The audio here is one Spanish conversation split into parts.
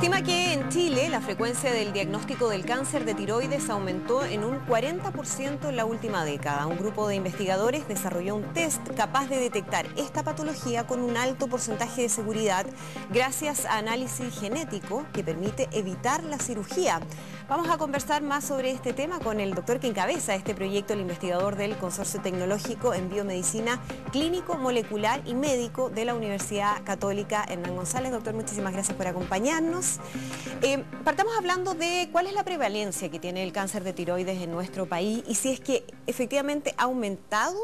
estima que en Chile la frecuencia del diagnóstico del cáncer de tiroides aumentó en un 40% en la última década. Un grupo de investigadores desarrolló un test capaz de detectar esta patología con un alto porcentaje de seguridad gracias a análisis genético que permite evitar la cirugía. Vamos a conversar más sobre este tema con el doctor que encabeza este proyecto, el investigador del Consorcio Tecnológico en Biomedicina Clínico, Molecular y Médico de la Universidad Católica Hernán González. Doctor, muchísimas gracias por acompañarnos. Partamos hablando de cuál es la prevalencia que tiene el cáncer de tiroides en nuestro país y si es que efectivamente ha aumentado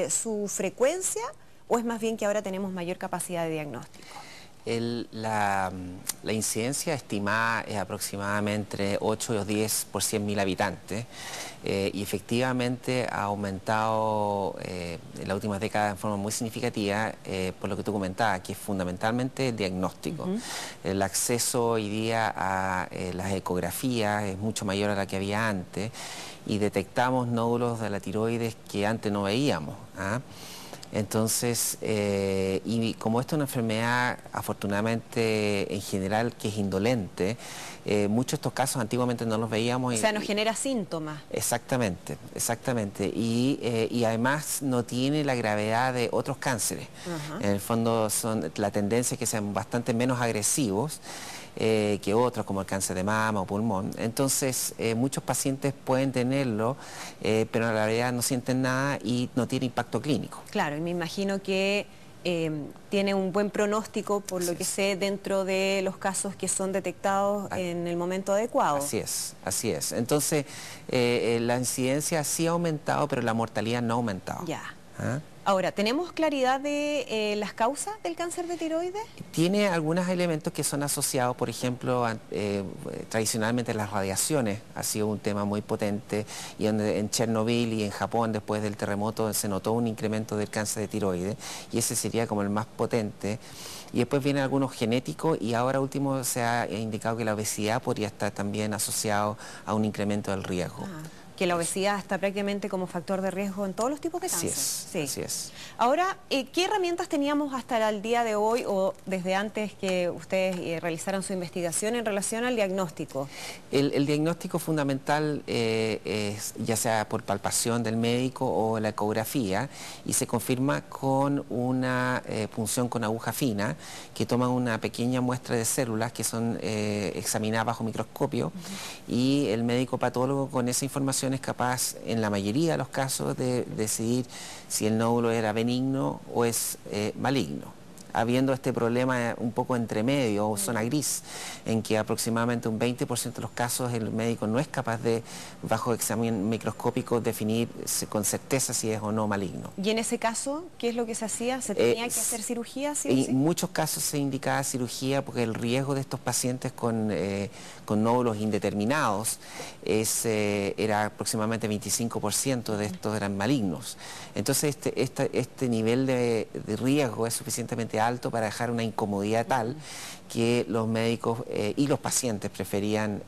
su frecuencia o es más bien que ahora tenemos mayor capacidad de diagnóstico. La incidencia estimada es aproximadamente entre 8 o 10 por 100.000 habitantes y efectivamente ha aumentado en las últimas décadas en forma muy significativa por lo que tú comentabas, que es fundamentalmente el diagnóstico. El acceso hoy día a las ecografías es mucho mayor a la que había antes y detectamos nódulos de la tiroides que antes no veíamos. Entonces, y como esta es una enfermedad afortunadamente en general que es indolente, muchos de estos casos antiguamente no los veíamos. O sea, nos genera síntomas. Exactamente, exactamente. Y además no tiene la gravedad de otros cánceres. En el fondo la tendencia es que sean bastante menos agresivos que otros, como el cáncer de mama o pulmón. Entonces, muchos pacientes pueden tenerlo, pero en realidad no sienten nada y no tiene impacto clínico. Claro, y me imagino que tiene un buen pronóstico, por lo que sé, dentro de los casos que son detectados en el momento adecuado. Así es, así es. Entonces, la incidencia sí ha aumentado, pero la mortalidad no ha aumentado. Ya. Ahora, ¿tenemos claridad de las causas del cáncer de tiroides? Tiene algunos elementos que son asociados, por ejemplo, tradicionalmente las radiaciones ha sido un tema muy potente y en Chernobyl y en Japón después del terremoto se notó un incremento del cáncer de tiroides y ese sería como el más potente. Y después vienen algunos genéticos y ahora último se ha indicado que la obesidad podría estar también asociado a un incremento del riesgo. Que la obesidad está prácticamente como factor de riesgo en todos los tipos de cáncer. Así es, así es. Ahora, ¿qué herramientas teníamos hasta el día de hoy o desde antes que ustedes realizaran su investigación en relación al diagnóstico? El diagnóstico fundamental es ya sea por palpación del médico o la ecografía y se confirma con una punción con aguja fina que toma una pequeña muestra de células que son examinadas bajo microscopio y el médico patólogo con esa información es capaz, en la mayoría de los casos, de decidir si el nódulo era benigno o es maligno, habiendo este problema un poco entre medio o zona gris, en que aproximadamente un 20% de los casos el médico no es capaz de, bajo examen microscópico, definir con certeza si es o no maligno. ¿Y en ese caso qué es lo que se hacía? ¿Se tenía que hacer cirugía? ¿Sí o sí? En muchos casos se indicaba cirugía porque el riesgo de estos pacientes con nódulos indeterminados era aproximadamente 25% de estos eran malignos. Entonces este nivel de riesgo es suficientemente alto para dejar una incomodidad tal que los médicos y los pacientes preferían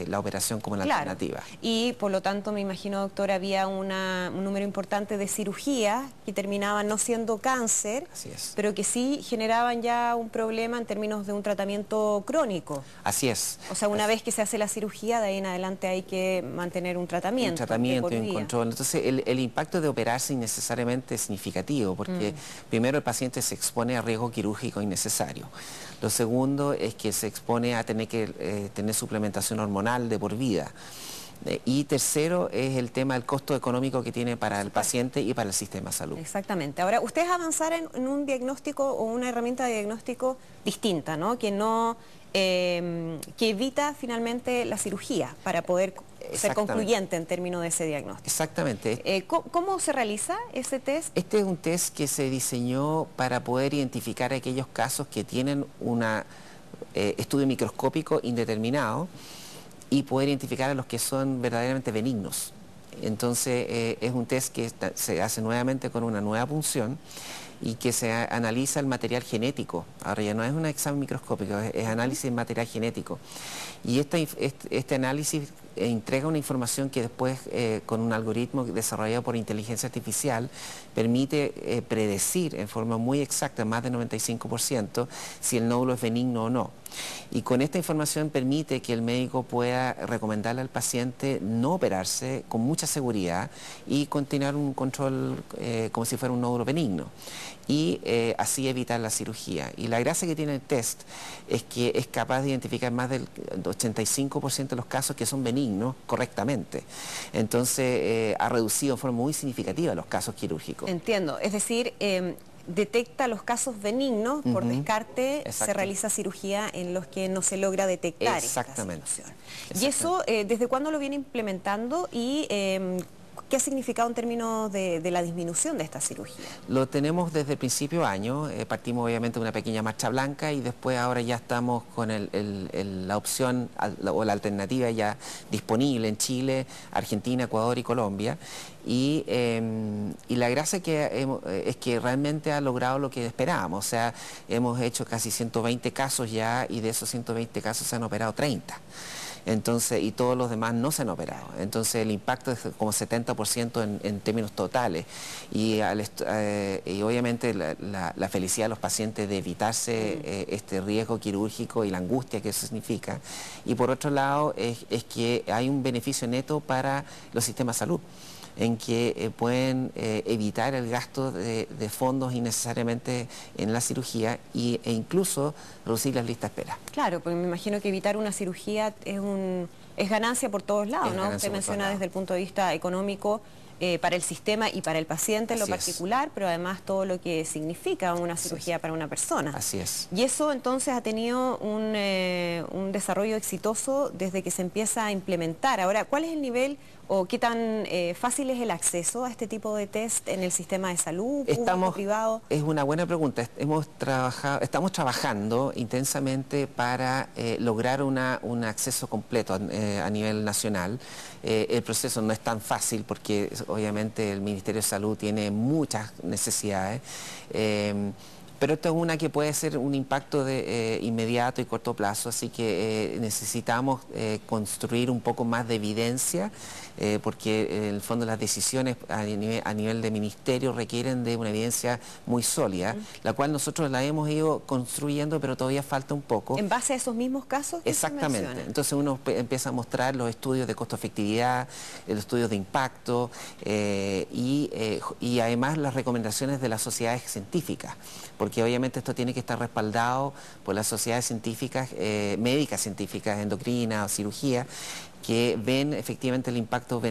la operación como la alternativa. Y por lo tanto me imagino, doctor, había un número importante de cirugías que terminaban no siendo cáncer, pero que sí generaban ya un problema en términos de un tratamiento crónico. Así es. O sea, una vez que se hace la cirugía, de ahí en adelante hay que mantener un tratamiento. Un tratamiento y un control. Entonces el impacto de operarse innecesariamente es significativo, porque primero el paciente se expone a riesgo quirúrgico innecesario. Lo segundo es que se expone a tener que tener suplementación hormonal de por vida. Y tercero es el tema del costo económico que tiene para el paciente y para el sistema de salud. Exactamente. Ahora, ustedes avanzaron en un diagnóstico o una herramienta de diagnóstico distinta, ¿no? Que evita finalmente la cirugía para poder ser concluyente en términos de ese diagnóstico. Exactamente. ¿Cómo se realiza ese test? Este es un test que se diseñó para poder identificar aquellos casos que tienen un estudio microscópico indeterminado y poder identificar a los que son verdaderamente benignos. Entonces es un test que se hace nuevamente con una nueva punción y que se analiza el material genético. Ahora ya no es un examen microscópico, es análisis de material genético. Y este análisis entrega una información que después, con un algoritmo desarrollado por inteligencia artificial, permite predecir en forma muy exacta, más del 95%, si el nódulo es benigno o no. Y con esta información permite que el médico pueda recomendarle al paciente no operarse con mucha seguridad y continuar un control como si fuera un nódulo benigno. Y así evitar la cirugía. Y la gracia que tiene el test es que es capaz de identificar más del 85% de los casos que son benignos correctamente. Entonces ha reducido de forma muy significativa los casos quirúrgicos. Entiendo, es decir, detecta los casos benignos, por descarte. Exacto. Se realiza cirugía en los que no se logra detectar. Exactamente. Esta situación. Y eso, ¿desde cuándo lo viene implementando y qué ha significado en términos de la disminución de esta cirugía? Lo tenemos desde el principio de año, partimos obviamente de una pequeña marcha blanca y después ahora ya estamos con la opción o la alternativa ya disponible en Chile, Argentina, Ecuador y Colombia. Y la gracia es que realmente ha logrado lo que esperábamos, o sea, hemos hecho casi 120 casos ya y de esos 120 casos se han operado 30. Entonces, y todos los demás no se han operado. Entonces el impacto es como 70% en términos totales. Y obviamente la felicidad de los pacientes de evitarse este riesgo quirúrgico y la angustia que eso significa. Y por otro lado es que hay un beneficio neto para los sistemas de salud, en que pueden evitar el gasto de fondos innecesariamente en la cirugía e incluso reducir las listas de espera. Claro, porque me imagino que evitar una cirugía es ganancia por todos lados, ¿no? Usted menciona desde el punto de vista económico para el sistema y para el paciente en lo particular, pero además todo lo que significa una cirugía para una persona. Así es. Y eso entonces ha tenido un desarrollo exitoso desde que se empieza a implementar. Ahora, ¿cuál es el nivel o qué tan fácil es el acceso a este tipo de test en el sistema de salud, público, privado? Es una buena pregunta. Estamos trabajando intensamente para lograr un acceso completo a nivel nacional. El proceso no es tan fácil porque obviamente el Ministerio de Salud tiene muchas necesidades. Pero esto es una que puede ser un impacto inmediato y corto plazo, así que necesitamos construir un poco más de evidencia, porque en el fondo las decisiones a nivel de ministerio requieren de una evidencia muy sólida, la cual nosotros la hemos ido construyendo, pero todavía falta un poco. ¿En base a esos mismos casos? Exactamente. Entonces uno empieza a mostrar los estudios de costo-efectividad, los estudios de impacto y además las recomendaciones de las sociedades científicas, porque obviamente esto tiene que estar respaldado por las sociedades científicas, médicas científicas, endocrinas, cirugía, que ven efectivamente el impacto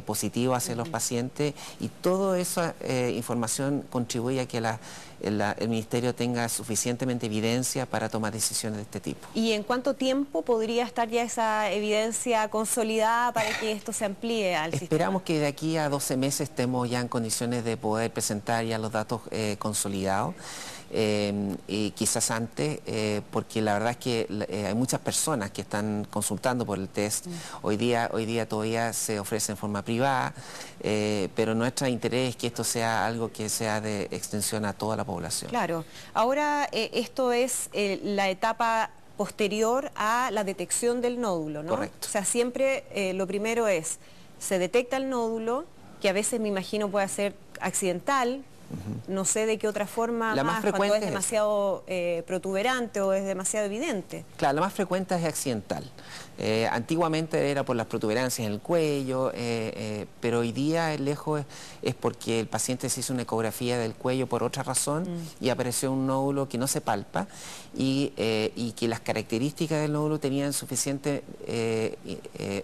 positivo hacia los pacientes y toda esa información contribuye a que el Ministerio tenga suficientemente evidencia para tomar decisiones de este tipo. ¿Y en cuánto tiempo podría estar ya esa evidencia consolidada para que esto se amplíe al sistema? Esperamos que de aquí a 12 meses estemos ya en condiciones de poder presentar ya los datos consolidados. Y quizás antes, porque la verdad es que hay muchas personas que están consultando por el test. Hoy día todavía se ofrece en forma privada, pero nuestro interés es que esto sea algo que sea de extensión a toda la población. Claro. Ahora, esto es la etapa posterior a la detección del nódulo, ¿no? Correcto. O sea, siempre lo primero es, se detecta el nódulo, que a veces me imagino puede ser accidental. No sé de qué otra forma la más cuando es demasiado protuberante o es demasiado evidente. Claro, la más frecuente es accidental. Antiguamente era por las protuberancias en el cuello, pero hoy día lejos es porque el paciente se hizo una ecografía del cuello por otra razón y apareció un nódulo que no se palpa y que las características del nódulo tenían suficiente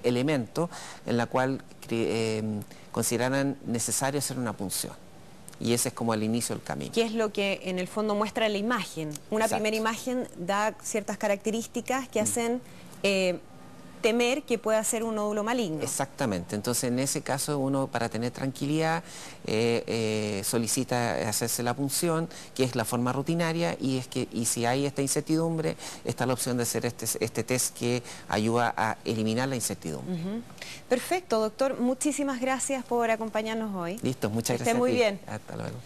elementos en la cual consideraran necesario hacer una punción. Y ese es como el inicio del camino. ¿Qué es lo que en el fondo muestra la imagen? Una Exacto. primera imagen da ciertas características que hacen temer que pueda ser un nódulo maligno. Exactamente. Entonces, en ese caso, uno para tener tranquilidad solicita hacerse la punción, que es la forma rutinaria, y si hay esta incertidumbre, está la opción de hacer este test que ayuda a eliminar la incertidumbre. Perfecto, doctor. Muchísimas gracias por acompañarnos hoy. Listo, muchas gracias. Que esté muy bien. Hasta luego.